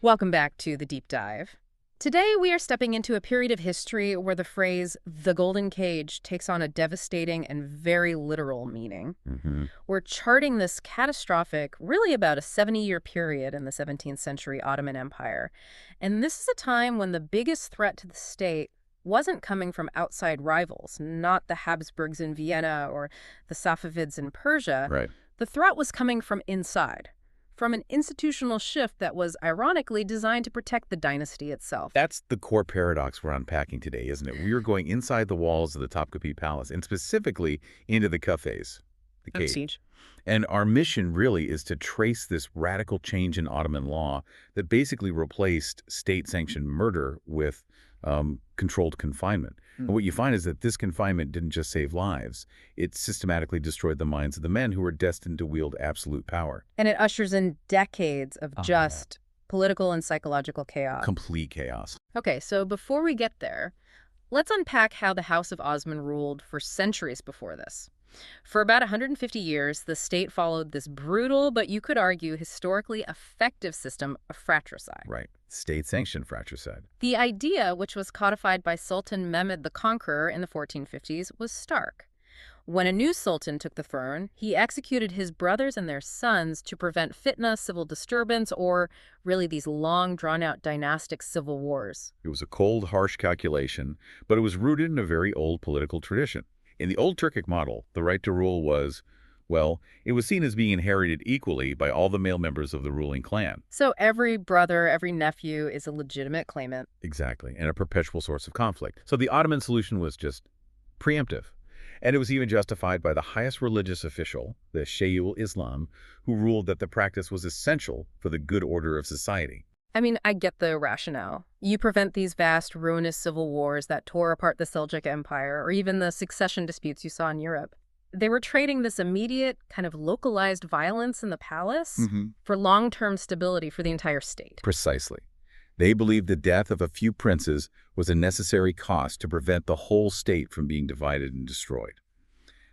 Welcome back to the Deep Dive. Today we are stepping into a period of history where the phrase the golden cage takes on a devastating and very literal meaning. We're charting this catastrophic, really about a 70-year period in the 17th century Ottoman Empire. And this is a time when the biggest threat to the state wasn't coming from outside rivals, not the Habsburgs in Vienna or the Safavids in Persia. Right. The threat was coming from inside, from an institutional shift that was ironically designed to protect the dynasty itself. That's the core paradox we're unpacking today, isn't it? We are going inside the walls of the Topkapi Palace and specifically into the Kafes, the cage. Siege. And our mission really is to trace this radical change in Ottoman law that basically replaced state-sanctioned murder with controlled confinement. And what you find is that this confinement didn't just save lives. It systematically destroyed the minds of the men who were destined to wield absolute power. And it ushers in decades of just political and psychological chaos. Complete chaos. Okay, so before we get there, let's unpack how the House of Osman ruled for centuries before this. For about 150 years, the state followed this brutal, but you could argue historically effective system of fratricide. Right. State-sanctioned fratricide. The idea, which was codified by Sultan Mehmed the Conqueror in the 1450s, was stark. When a new sultan took the throne, he executed his brothers and their sons to prevent fitna, civil disturbance, or really these long, drawn-out dynastic civil wars. It was a cold, harsh calculation, but it was rooted in a very old political tradition. In the old Turkic model, the right to rule was, well, it was seen as being inherited equally by all the male members of the ruling clan. So every brother, every nephew is a legitimate claimant. Exactly, and a perpetual source of conflict. So the Ottoman solution was just preemptive. And it was even justified by the highest religious official, the Shaykhul Islam, who ruled that the practice was essential for the good order of society. I mean, I get the rationale. You prevent these vast, ruinous civil wars that tore apart the Seljuk Empire, or even the succession disputes you saw in Europe. They were trading this immediate, kind of localized violence in the palace for long-term stability for the entire state. Precisely. They believed the death of a few princes was a necessary cost to prevent the whole state from being divided and destroyed.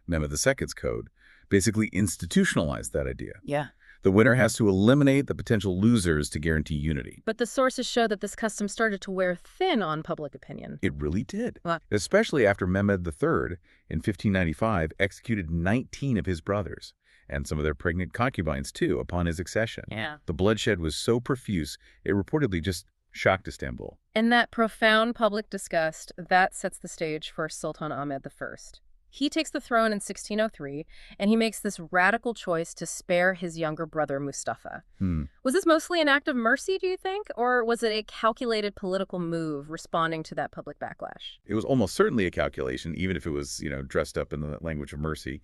Mehmed II's code basically institutionalized that idea. Yeah. The winner has to eliminate the potential losers to guarantee unity. But the sources show that this custom started to wear thin on public opinion. It really did. What? Especially after Mehmed III, in 1595, executed 19 of his brothers, and some of their pregnant concubines, too, upon his accession. Yeah. The bloodshed was so profuse, it reportedly just shocked Istanbul. And that profound public disgust, that sets the stage for Sultan Ahmed I. He takes the throne in 1603, and he makes this radical choice to spare his younger brother, Mustafa. Was this mostly an act of mercy, do you think? Or was it a calculated political move responding to that public backlash? It was almost certainly a calculation, even if it was, dressed up in the language of mercy.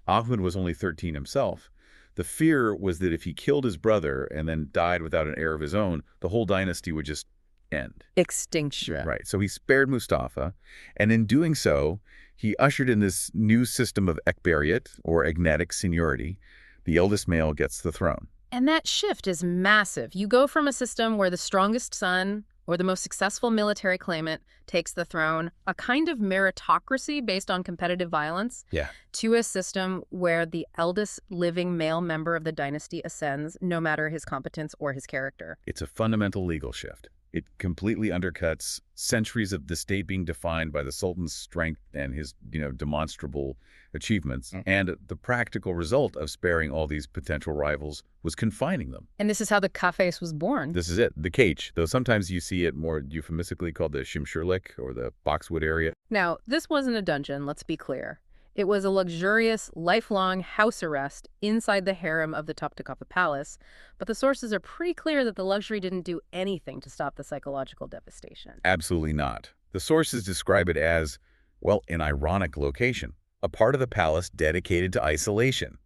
Ahmed was only 13 himself. The fear was that if he killed his brother and then died without an heir of his own, the whole dynasty would just end. Extinction. Right. So he spared Mustafa, and in doing so, he ushered in this new system of ekberiyet, or Agnatic seniority. The eldest male gets the throne. And that shift is massive. You go from a system where the strongest son or the most successful military claimant takes the throne, a kind of meritocracy based on competitive violence, to a system where the eldest living male member of the dynasty ascends, no matter his competence or his character. It's a fundamental legal shift. It completely undercuts centuries of the state being defined by the Sultan's strength and his, demonstrable achievements. And the practical result of sparing all these potential rivals was confining them. And this is how the Kafes was born. This is it, the cage, though sometimes you see it more euphemistically called the Şimşirlik or the boxwood area. Now, this wasn't a dungeon, let's be clear. It was a luxurious, lifelong house arrest inside the harem of the Topkapi Palace, but the sources are pretty clear that the luxury didn't do anything to stop the psychological devastation. Absolutely not. The sources describe it as, well, an ironic location, a part of the palace dedicated to isolation.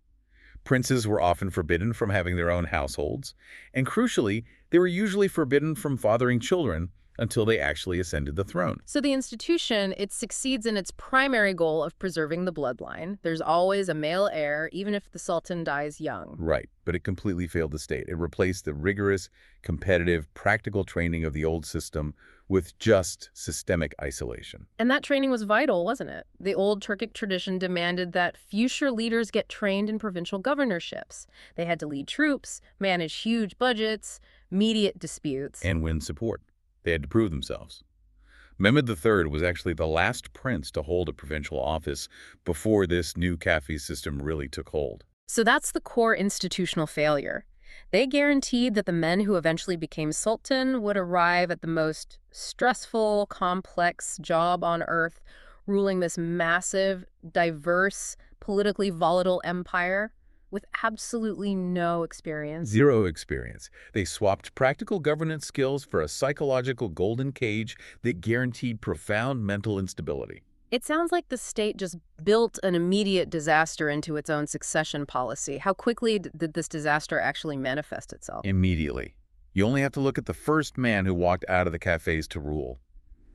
Princes were often forbidden from having their own households, and crucially, they were usually forbidden from fathering children until they actually ascended the throne. So the institution, it succeeds in its primary goal of preserving the bloodline. There's always a male heir, even if the Sultan dies young. Right, but it completely failed the state. It replaced the rigorous, competitive, practical training of the old system with just systemic isolation. And that training was vital, wasn't it? The old Turkic tradition demanded that future leaders get trained in provincial governorships. They had to lead troops, manage huge budgets, mediate disputes. And win support. They had to prove themselves. Mehmed III was actually the last prince to hold a provincial office before this new Kafes system really took hold. So that's the core institutional failure. They guaranteed that the men who eventually became Sultan would arrive at the most stressful, complex job on earth, ruling this massive, diverse, politically volatile empire with absolutely no experience. Zero experience. They swapped practical governance skills for a psychological golden cage that guaranteed profound mental instability. It sounds like the state just built an immediate disaster into its own succession policy. How quickly did this disaster actually manifest itself? Immediately. You only have to look at the first man who walked out of the Kafes to rule,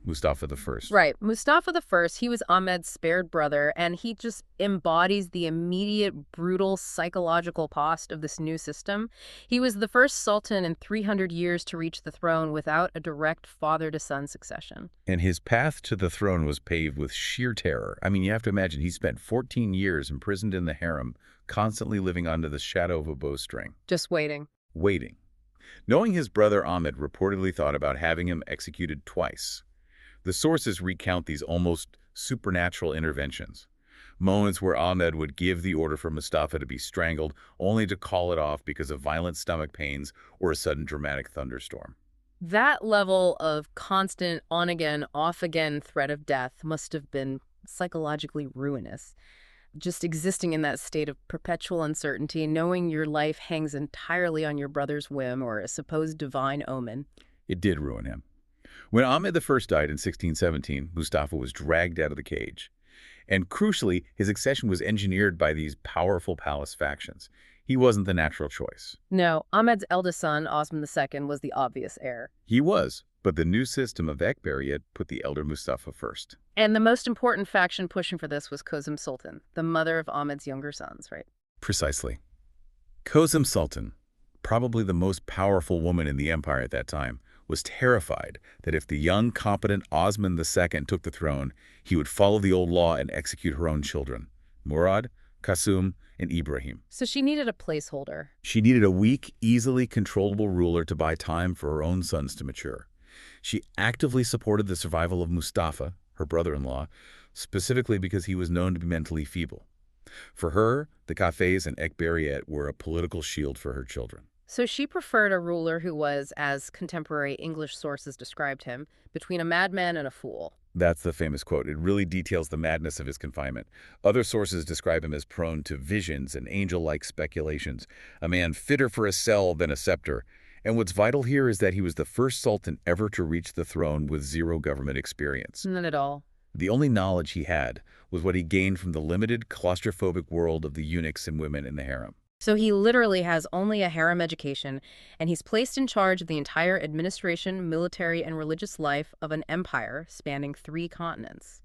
Mustafa I. Right. Mustafa I, he was Ahmed's spared brother, and he just embodies the immediate, brutal psychological cost of this new system. He was the first sultan in 300 years to reach the throne without a direct father-to-son succession. And his path to the throne was paved with sheer terror. I mean, you have to imagine he spent 14 years imprisoned in the harem, constantly living under the shadow of a bowstring. Just waiting. Waiting. Knowing his brother Ahmed reportedly thought about having him executed twice. The sources recount these almost supernatural interventions. Moments where Ahmed would give the order for Mustafa to be strangled, only to call it off because of violent stomach pains or a sudden dramatic thunderstorm. That level of constant on-again, off-again threat of death must have been psychologically ruinous. Just existing in that state of perpetual uncertainty, knowing your life hangs entirely on your brother's whim or a supposed divine omen. It did ruin him. When Ahmed I died in 1617, Mustafa was dragged out of the cage. And crucially, his accession was engineered by these powerful palace factions. He wasn't the natural choice. No, Ahmed's eldest son, Osman II, was the obvious heir. He was, but the new system of Ekberiyet put the elder Mustafa first. And the most important faction pushing for this was Kozum Sultan, the mother of Ahmed's younger sons, right? Precisely. Kozum Sultan, probably the most powerful woman in the empire at that time, was terrified that if the young, competent Osman II took the throne, he would follow the old law and execute her own children, Murad, Kasum, and Ibrahim. So she needed a placeholder. She needed a weak, easily controllable ruler to buy time for her own sons to mature. She actively supported the survival of Mustafa, her brother-in-law, specifically because he was known to be mentally feeble. For her, the Kafes and Ekberiyet were a political shield for her children. So she preferred a ruler who was, as contemporary English sources described him, between a madman and a fool. That's the famous quote. It really details the madness of his confinement. Other sources describe him as prone to visions and angel-like speculations, a man fitter for a cell than a scepter. And what's vital here is that he was the first sultan ever to reach the throne with zero government experience. None at all. The only knowledge he had was what he gained from the limited, claustrophobic world of the eunuchs and women in the harem. So he literally has only a harem education, and he's placed in charge of the entire administration, military, and religious life of an empire spanning 3 continents.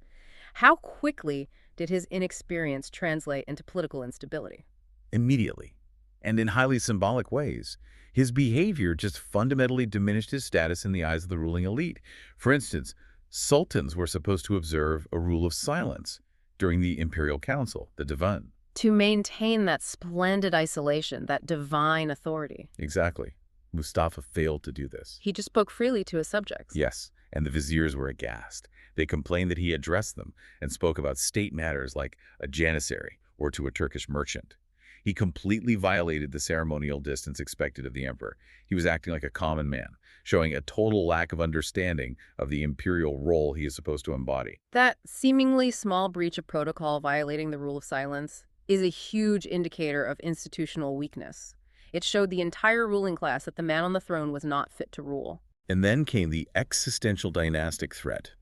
How quickly did his inexperience translate into political instability? Immediately, and in highly symbolic ways. His behavior just fundamentally diminished his status in the eyes of the ruling elite. For instance, sultans were supposed to observe a rule of silence during the imperial council, the divan. To maintain that splendid isolation, that divine authority. Exactly. Mustafa failed to do this. He just spoke freely to his subjects. Yes, and the viziers were aghast. They complained that he addressed them and spoke about state matters like a janissary or to a Turkish merchant. He completely violated the ceremonial distance expected of the emperor. He was acting like a common man, showing a total lack of understanding of the imperial role he is supposed to embody. That seemingly small breach of protocol violating the rule of silence is a huge indicator of institutional weakness. It showed the entire ruling class that the man on the throne was not fit to rule. And then came the existential dynastic threat.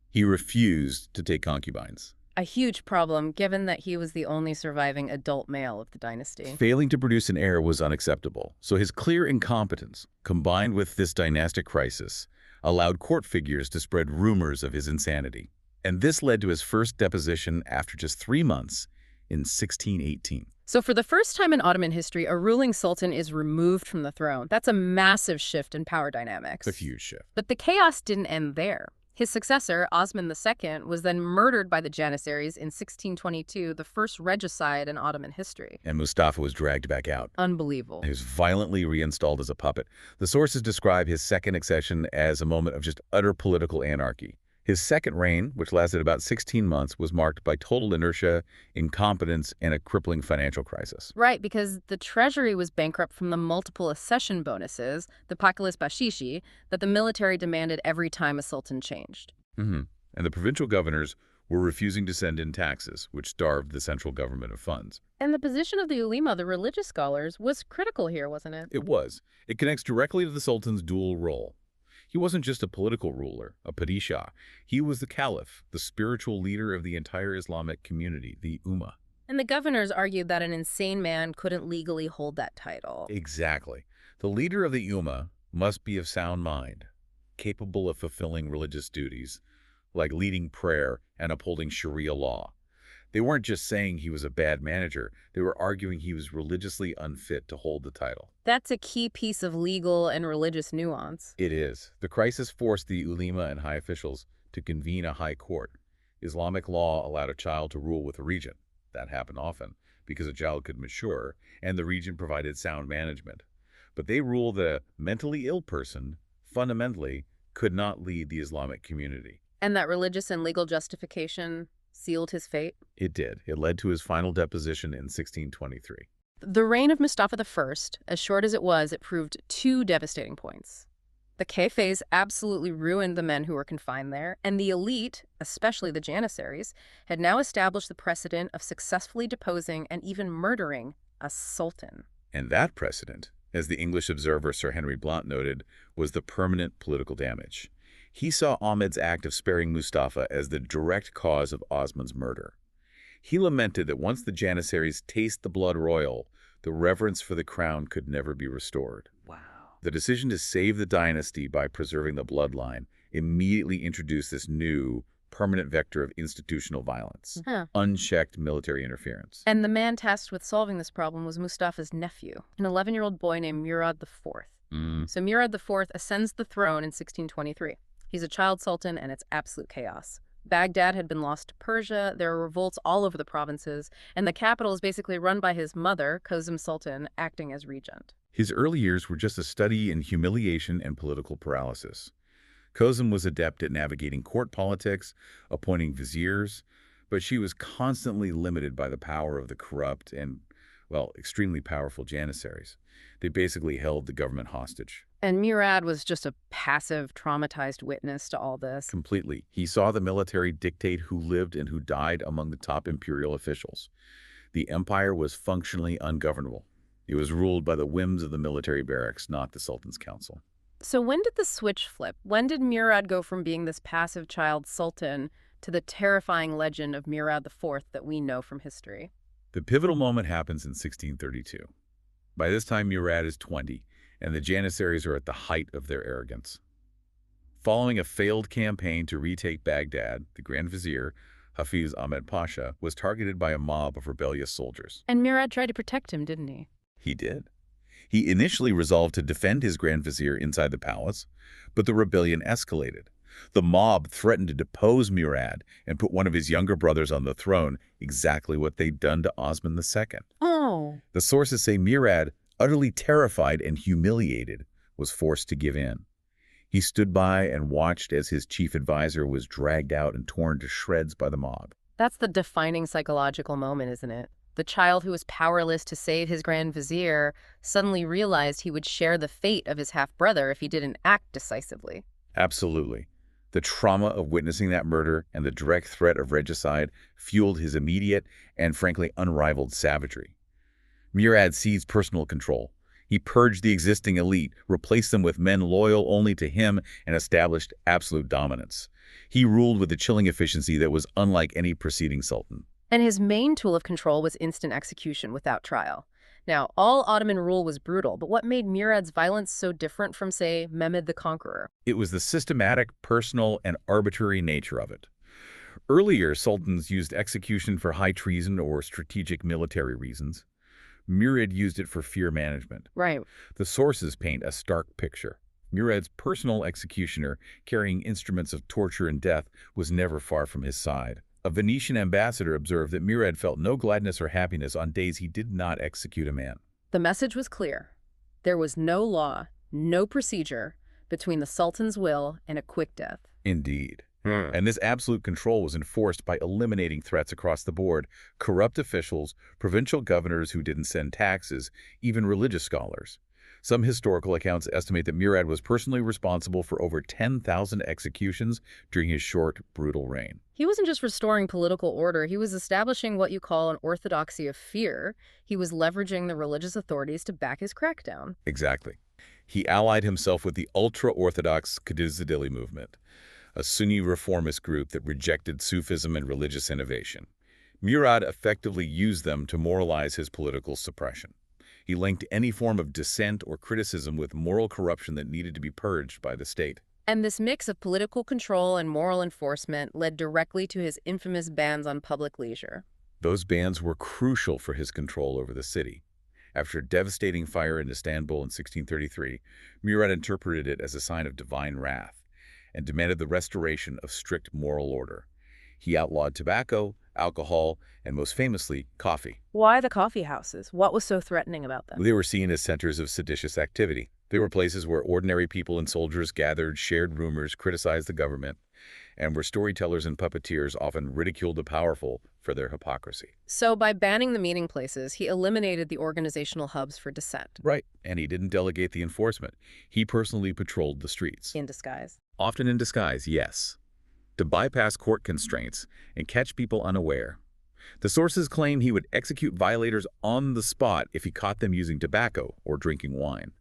He refused to take concubines. A huge problem, given that he was the only surviving adult male of the dynasty. Failing to produce an heir was unacceptable, so his clear incompetence, combined with this dynastic crisis, allowed court figures to spread rumors of his insanity. And this led to his first deposition after just 3 months in 1618. So for the first time in Ottoman history, a ruling sultan is removed from the throne. That's a massive shift in power dynamics. It's a huge shift. But the chaos didn't end there. His successor, Osman II, was then murdered by the Janissaries in 1622, the first regicide in Ottoman history. And Mustafa was dragged back out. Unbelievable. He was violently reinstalled as a puppet. The sources describe his second accession as a moment of just utter political anarchy. His second reign, which lasted about 16 months, was marked by total inertia, incompetence, and a crippling financial crisis. Right, because the treasury was bankrupt from the multiple accession bonuses, the Pakilis Bashishi, that the military demanded every time a sultan changed. And the provincial governors were refusing to send in taxes, which starved the central government of funds. And the position of the ulema, the religious scholars, was critical here, wasn't it? It was. It connects directly to the sultan's dual role. He wasn't just a political ruler, a padishah. He was the caliph, the spiritual leader of the entire Islamic community, the Ummah. And the governors argued that an insane man couldn't legally hold that title. Exactly. The leader of the Ummah must be of sound mind, capable of fulfilling religious duties, like leading prayer and upholding Sharia law. They weren't just saying he was a bad manager. They were arguing he was religiously unfit to hold the title. That's a key piece of legal and religious nuance. It is. The crisis forced the ulema and high officials to convene a high court. Islamic law allowed a child to rule with a regent. That happened often because a child could mature, and the regent provided sound management. But they ruled that a mentally ill person, fundamentally, could not lead the Islamic community. And that religious and legal justification sealed his fate? It did. It led to his final deposition in 1623. The reign of Mustafa I, as short as it was, it proved two devastating points. The Kafes absolutely ruined the men who were confined there, and the elite, especially the Janissaries, had now established the precedent of successfully deposing and even murdering a sultan. And that precedent, as the English observer Sir Henry Blount noted, was the permanent political damage. He saw Ahmed's act of sparing Mustafa as the direct cause of Osman's murder. He lamented that once the Janissaries taste the blood royal, the reverence for the crown could never be restored. Wow. The decision to save the dynasty by preserving the bloodline immediately introduced this new, permanent vector of institutional violence, unchecked military interference. And the man tasked with solving this problem was Mustafa's nephew, an 11-year-old boy named Murad IV. So Murad IV ascends the throne in 1623. He's a child sultan, and it's absolute chaos. Baghdad had been lost to Persia, there are revolts all over the provinces, and the capital is basically run by his mother, Kozum Sultan, acting as regent. His early years were just a study in humiliation and political paralysis. Kozum was adept at navigating court politics, appointing viziers, but she was constantly limited by the power of the corrupt and, well, extremely powerful Janissaries. They basically held the government hostage. And Murad was just a passive, traumatized witness to all this. Completely. He saw the military dictate who lived and who died among the top imperial officials. The empire was functionally ungovernable. It was ruled by the whims of the military barracks, not the Sultan's council. So when did the switch flip? When did Murad go from being this passive child sultan to the terrifying legend of Murad IV that we know from history? The pivotal moment happens in 1632. By this time, Murad is 20, and the Janissaries are at the height of their arrogance. Following a failed campaign to retake Baghdad, the Grand Vizier, Hafiz Ahmed Pasha, was targeted by a mob of rebellious soldiers. And Murad tried to protect him, didn't he? He did. He initially resolved to defend his Grand Vizier inside the palace, but the rebellion escalated. The mob threatened to depose Murad and put one of his younger brothers on the throne, exactly what they'd done to Osman II. Oh. The sources say Murad, utterly terrified and humiliated, was forced to give in. He stood by and watched as his chief advisor was dragged out and torn to shreds by the mob. That's the defining psychological moment, isn't it? The child who was powerless to save his Grand Vizier suddenly realized he would share the fate of his half-brother if he didn't act decisively. Absolutely. The trauma of witnessing that murder and the direct threat of regicide fueled his immediate and, frankly, unrivaled savagery. Murad seized personal control. He purged the existing elite, replaced them with men loyal only to him, and established absolute dominance. He ruled with a chilling efficiency that was unlike any preceding sultan. And his main tool of control was instant execution without trial. Now, all Ottoman rule was brutal, but what made Murad's violence so different from, say, Mehmed the Conqueror? It was the systematic, personal, and arbitrary nature of it. Earlier, sultans used execution for high treason or strategic military reasons. Murad used it for fear management. Right. The sources paint a stark picture. Murad's personal executioner, carrying instruments of torture and death, was never far from his side. A Venetian ambassador observed that Murad felt no gladness or happiness on days he did not execute a man. The message was clear. There was no law, no procedure between the Sultan's will and a quick death. Indeed. And this absolute control was enforced by eliminating threats across the board: corrupt officials, provincial governors who didn't send taxes, even religious scholars. Some historical accounts estimate that Murad was personally responsible for over 10,000 executions during his short, brutal reign. He wasn't just restoring political order, he was establishing what you call an orthodoxy of fear. He was leveraging the religious authorities to back his crackdown. Exactly. He allied himself with the ultra-Orthodox Qadizadili movement, a Sunni reformist group that rejected Sufism and religious innovation. Murad effectively used them to moralize his political suppression. He linked any form of dissent or criticism with moral corruption that needed to be purged by the state. And this mix of political control and moral enforcement led directly to his infamous bans on public leisure. Those bans were crucial for his control over the city. After a devastating fire in Istanbul in 1633, Murad interpreted it as a sign of divine wrath and demanded the restoration of strict moral order. He outlawed tobacco, alcohol, and most famously, coffee. Why the coffee houses? What was so threatening about them? They were seen as centers of seditious activity. They were places where ordinary people and soldiers gathered, shared rumors, criticized the government, and where storytellers and puppeteers often ridiculed the powerful for their hypocrisy. So by banning the meeting places, he eliminated the organizational hubs for dissent. Right, and he didn't delegate the enforcement. He personally patrolled the streets. In disguise. Often in disguise, yes, to bypass court constraints and catch people unaware. The sources claim he would execute violators on the spot if he caught them using tobacco or drinking wine.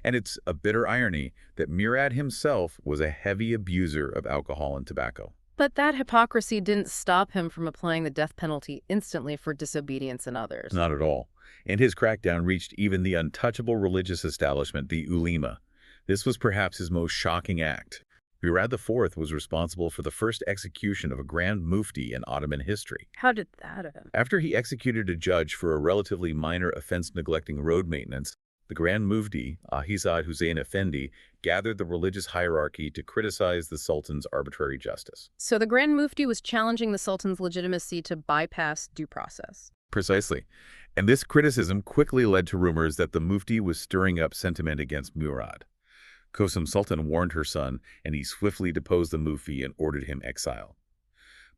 And it's a bitter irony that Murad himself was a heavy abuser of alcohol and tobacco. But that hypocrisy didn't stop him from applying the death penalty instantly for disobedience in others. Not at all. And his crackdown reached even the untouchable religious establishment, the ulema. This was perhaps his most shocking act. Murad IV was responsible for the first execution of a Grand Mufti in Ottoman history. How did that happen? After he executed a judge for a relatively minor offense neglecting road maintenance, the Grand Mufti, Ahizad Hussein Effendi, gathered the religious hierarchy to criticize the Sultan's arbitrary justice. So the Grand Mufti was challenging the Sultan's legitimacy to bypass due process. Precisely. And this criticism quickly led to rumors that the Mufti was stirring up sentiment against Murad. Kosum Sultan warned her son, and he swiftly deposed the Mufti and ordered him exile.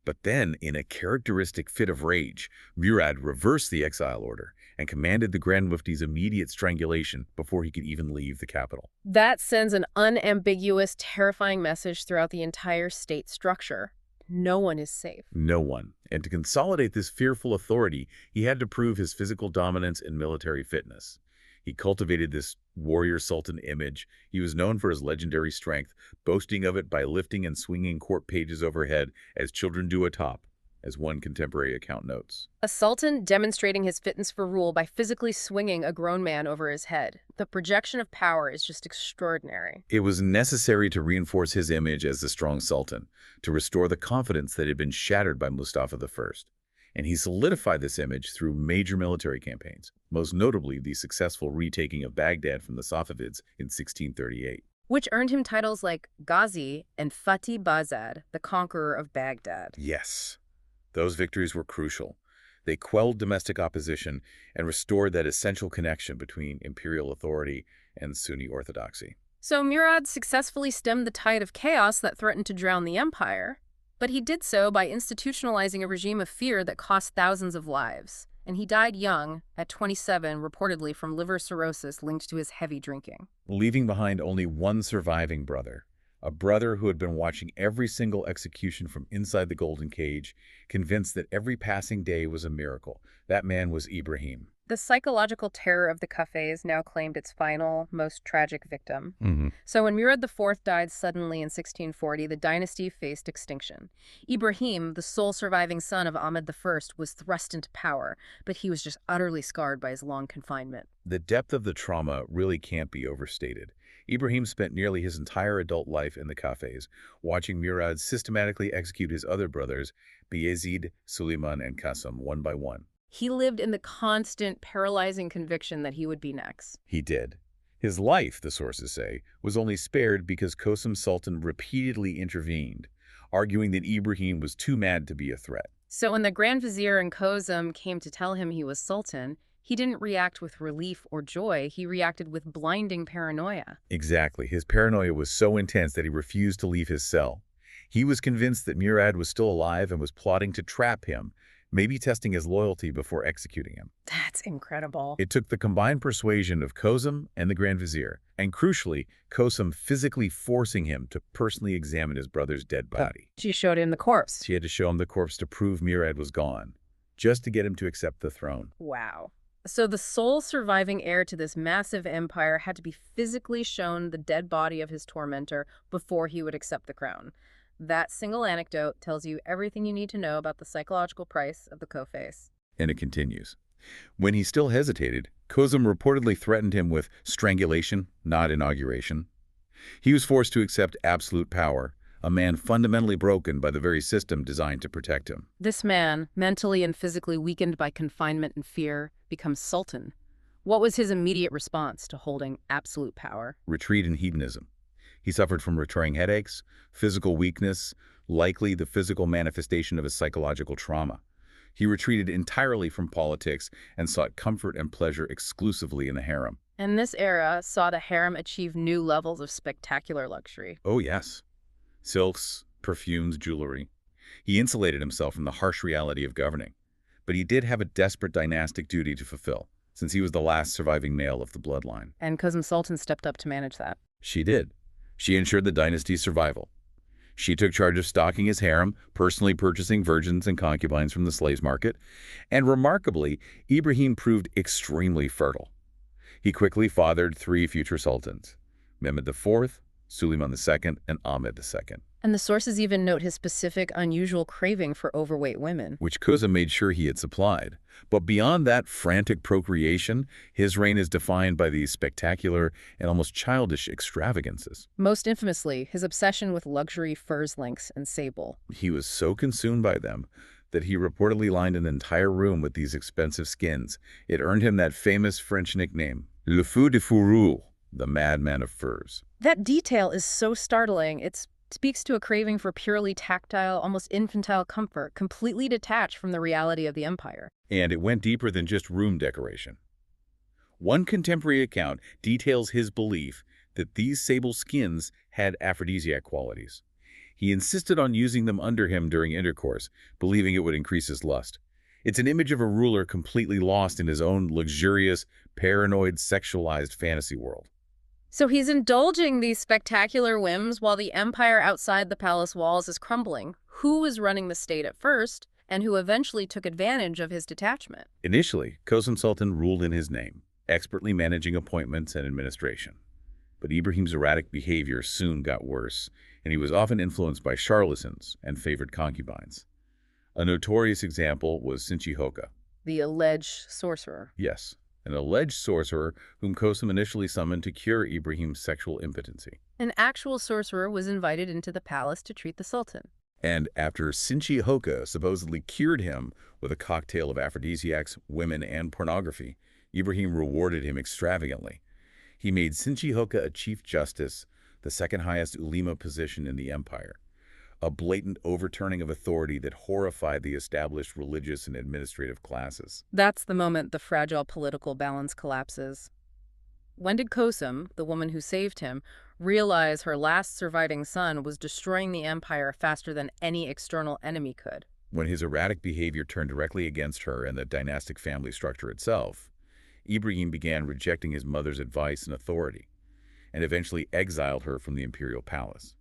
But then, in a characteristic fit of rage, Murad reversed the exile order and commanded the Grand Mufti's immediate strangulation before he could even leave the capital. That sends an unambiguous, terrifying message throughout the entire state structure. No one is safe. No one. And to consolidate this fearful authority, he had to prove his physical dominance and military fitness. He cultivated this warrior sultan image. He was known for his legendary strength, boasting of it by lifting and swinging court pages overhead as children do atop, as one contemporary account notes. A sultan demonstrating his fitness for rule by physically swinging a grown man over his head. The projection of power is just extraordinary. It was necessary to reinforce his image as the strong sultan, to restore the confidence that had been shattered by Mustafa I. And he solidified this image through major military campaigns, most notably the successful retaking of Baghdad from the Safavids in 1638. Which earned him titles like Ghazi and Fatih Bazad, the conqueror of Baghdad. Yes, those victories were crucial. They quelled domestic opposition and restored that essential connection between imperial authority and Sunni orthodoxy. So Murad successfully stemmed the tide of chaos that threatened to drown the empire. But he did so by institutionalizing a regime of fear that cost thousands of lives. And he died young, at 27, reportedly from liver cirrhosis linked to his heavy drinking. Leaving behind only one surviving brother, a brother who had been watching every single execution from inside the golden cage, convinced that every passing day was a miracle. That man was Ibrahim. The psychological terror of the Kafes now claimed its final, most tragic victim. So when Murad IV died suddenly in 1640, the dynasty faced extinction. Ibrahim, the sole surviving son of Ahmed I, was thrust into power, but he was just utterly scarred by his long confinement. The depth of the trauma really can't be overstated. Ibrahim spent nearly his entire adult life in the Kafes, watching Murad systematically execute his other brothers, Bayezid, Suleiman, and Qasim, one by one. He lived in the constant, paralyzing conviction that he would be next. He did. His life, the sources say, was only spared because Kosum Sultan repeatedly intervened, arguing that Ibrahim was too mad to be a threat. So when the Grand Vizier and Kosum came to tell him he was Sultan, he didn't react with relief or joy. He reacted with blinding paranoia. Exactly. His paranoia was so intense that he refused to leave his cell. He was convinced that Murad was still alive and was plotting to trap him, maybe testing his loyalty before executing him. That's incredible. It took the combined persuasion of Kosum and the Grand Vizier, and crucially, Kosum physically forcing him to personally examine his brother's dead body. She showed him the corpse. She had to show him the corpse to prove Murad was gone, just to get him to accept the throne. Wow. So the sole surviving heir to this massive empire had to be physically shown the dead body of his tormentor before he would accept the crown. That single anecdote tells you everything you need to know about the psychological price of the Kafes. And it continues. When he still hesitated, Kosum reportedly threatened him with strangulation, not inauguration. He was forced to accept absolute power, a man fundamentally broken by the very system designed to protect him. This man, mentally and physically weakened by confinement and fear, becomes Sultan. What was his immediate response to holding absolute power? Retreat and hedonism. He suffered from recurring headaches, physical weakness, likely the physical manifestation of his psychological trauma. He retreated entirely from politics and sought comfort and pleasure exclusively in the harem. And this era saw the harem achieve new levels of spectacular luxury. Oh, yes. Silks, perfumes, jewelry. He insulated himself from the harsh reality of governing. But he did have a desperate dynastic duty to fulfill, since he was the last surviving male of the bloodline. And Kosum Sultan stepped up to manage that. She did. She ensured the dynasty's survival. She took charge of stocking his harem, personally purchasing virgins and concubines from the slaves market, and remarkably, Ibrahim proved extremely fertile. He quickly fathered 3 future sultans, Mehmed IV, Suleiman II, and Ahmed II. And the sources even note his specific, unusual craving for overweight women. Which Kosum made sure he had supplied. But beyond that frantic procreation, his reign is defined by these spectacular and almost childish extravagances. Most infamously, his obsession with luxury furs, lynx, and sable. He was so consumed by them that he reportedly lined an entire room with these expensive skins. It earned him that famous French nickname, Le Fou de Fourrure, the madman of furs. That detail is so startling. It speaks to a craving for purely tactile, almost infantile comfort, completely detached from the reality of the empire. And it went deeper than just room decoration. One contemporary account details his belief that these sable skins had aphrodisiac qualities. He insisted on using them under him during intercourse, believing it would increase his lust. It's an image of a ruler completely lost in his own luxurious, paranoid, sexualized fantasy world. So he's indulging these spectacular whims while the empire outside the palace walls is crumbling. Who was running the state at first, and who eventually took advantage of his detachment? Initially, Kosum Sultan ruled in his name, expertly managing appointments and administration. But Ibrahim's erratic behavior soon got worse, and he was often influenced by charlatans and favored concubines. A notorious example was Sinchi Hoka. The alleged sorcerer. Yes, an alleged sorcerer whom Kosum initially summoned to cure Ibrahim's sexual impotency. An actual sorcerer was invited into the palace to treat the Sultan. And after Sinchi Hoka supposedly cured him with a cocktail of aphrodisiacs, women, and pornography, Ibrahim rewarded him extravagantly. He made Sinchi Hoka a chief justice, the second highest ulema position in the empire, a blatant overturning of authority that horrified the established religious and administrative classes. That's the moment the fragile political balance collapses. When did Kosum, the woman who saved him, realize her last surviving son was destroying the empire faster than any external enemy could? When his erratic behavior turned directly against her and the dynastic family structure itself, Ibrahim began rejecting his mother's advice and authority, and eventually exiled her from the imperial palace.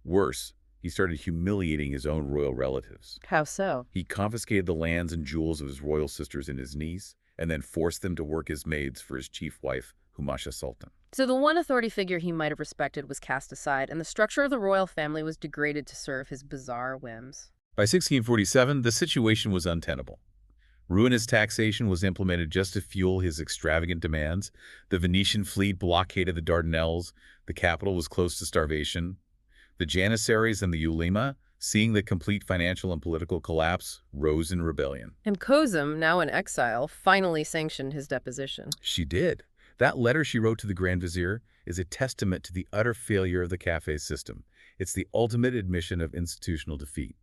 Worse, he started humiliating his own royal relatives. How so? He confiscated the lands and jewels of his royal sisters and his niece, and then forced them to work as maids for his chief wife, Humasha Sultan. So the one authority figure he might have respected was cast aside, and the structure of the royal family was degraded to serve his bizarre whims. By 1647, the situation was untenable. Ruinous taxation was implemented just to fuel his extravagant demands. The Venetian fleet blockaded the Dardanelles. The capital was close to starvation. The Janissaries and the Ulema, seeing the complete financial and political collapse, rose in rebellion. And Kozum, now in exile, finally sanctioned his deposition. She did. That letter she wrote to the Grand Vizier is a testament to the utter failure of the Kafes system. It's the ultimate admission of institutional defeat.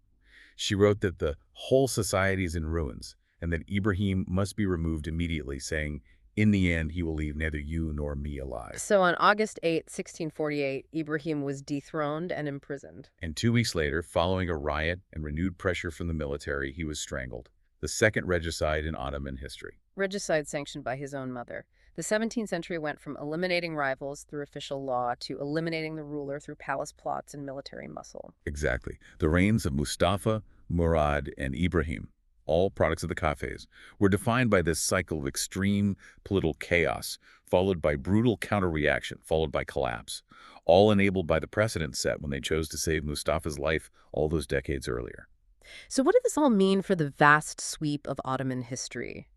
She wrote that the whole society is in ruins and that Ibrahim must be removed immediately, saying, in the end, he will leave neither you nor me alive. So on August 8, 1648, Ibrahim was dethroned and imprisoned. And 2 weeks later, following a riot and renewed pressure from the military, he was strangled. The second regicide in Ottoman history. Regicide sanctioned by his own mother. The 17th century went from eliminating rivals through official law to eliminating the ruler through palace plots and military muscle. Exactly. The reigns of Mustafa, Murad, and Ibrahim, all products of the Kafes, were defined by this cycle of extreme political chaos, followed by brutal counter-reaction, followed by collapse, all enabled by the precedent set when they chose to save Mustafa's life all those decades earlier. So what did this all mean for the vast sweep of Ottoman history?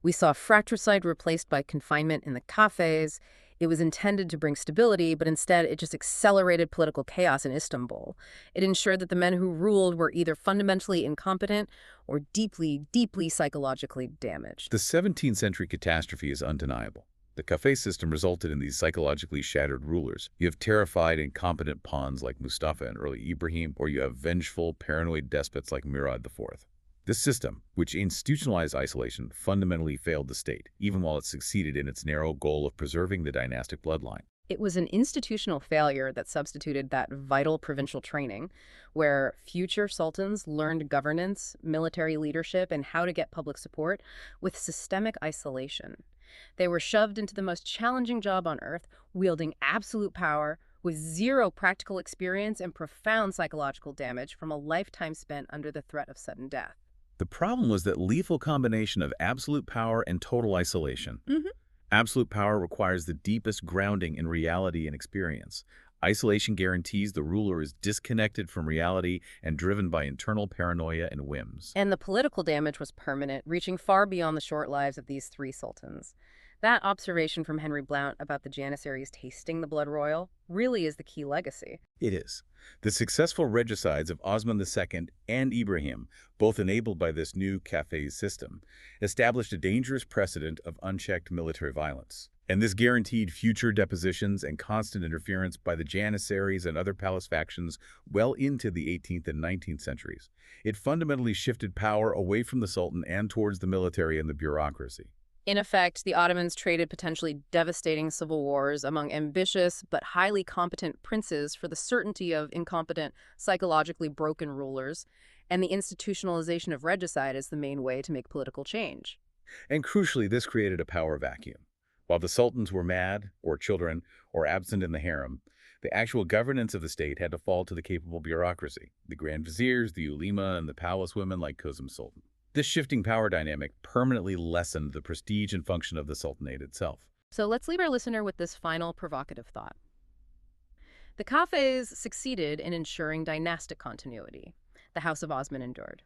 We saw fratricide replaced by confinement in the Kafes. It was intended to bring stability, but instead it just accelerated political chaos in Istanbul. It ensured that the men who ruled were either fundamentally incompetent or deeply, deeply psychologically damaged. The 17th century catastrophe is undeniable. The Kafes system resulted in these psychologically shattered rulers. You have terrified, incompetent pawns like Mustafa and early Ibrahim, or you have vengeful, paranoid despots like Murad IV. This system, which institutionalized isolation, fundamentally failed the state, even while it succeeded in its narrow goal of preserving the dynastic bloodline. It was an institutional failure that substituted that vital provincial training, where future sultans learned governance, military leadership, and how to get public support, with systemic isolation. They were shoved into the most challenging job on earth, wielding absolute power, with zero practical experience and profound psychological damage from a lifetime spent under the threat of sudden death. The problem was that lethal combination of absolute power and total isolation. Absolute power requires the deepest grounding in reality and experience. Isolation guarantees the ruler is disconnected from reality and driven by internal paranoia and whims. And the political damage was permanent, reaching far beyond the short lives of these three sultans. That observation from Henry Blount about the Janissaries tasting the blood royal really is the key legacy. It is. The successful regicides of Osman II and Ibrahim, both enabled by this new Kafes system, established a dangerous precedent of unchecked military violence. And this guaranteed future depositions and constant interference by the Janissaries and other palace factions well into the 18th and 19th centuries. It fundamentally shifted power away from the Sultan and towards the military and the bureaucracy. In effect, the Ottomans traded potentially devastating civil wars among ambitious but highly competent princes for the certainty of incompetent, psychologically broken rulers, and the institutionalization of regicide as the main way to make political change. And crucially, this created a power vacuum. While the sultans were mad, or children, or absent in the harem, the actual governance of the state had to fall to the capable bureaucracy, the grand viziers, the ulema, and the palace women like Kozum Sultan. This shifting power dynamic permanently lessened the prestige and function of the sultanate itself. So let's leave our listener with this final provocative thought. The Kafes succeeded in ensuring dynastic continuity. The House of Osman endured.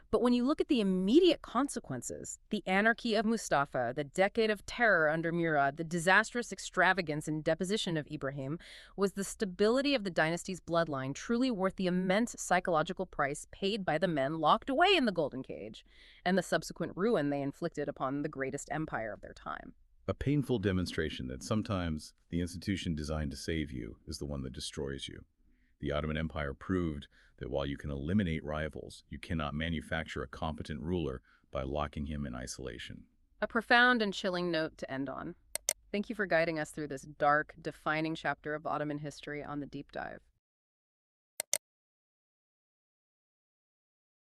But when you look at the immediate consequences, the anarchy of Mustafa, the decade of terror under Murad, the disastrous extravagance and deposition of Ibrahim, was the stability of the dynasty's bloodline truly worth the immense psychological price paid by the men locked away in the Golden Cage, and the subsequent ruin they inflicted upon the greatest empire of their time? A painful demonstration that sometimes the institution designed to save you is the one that destroys you. The Ottoman Empire proved that while you can eliminate rivals, you cannot manufacture a competent ruler by locking him in isolation. A profound and chilling note to end on. Thank you for guiding us through this dark, defining chapter of Ottoman history on The Deep Dive.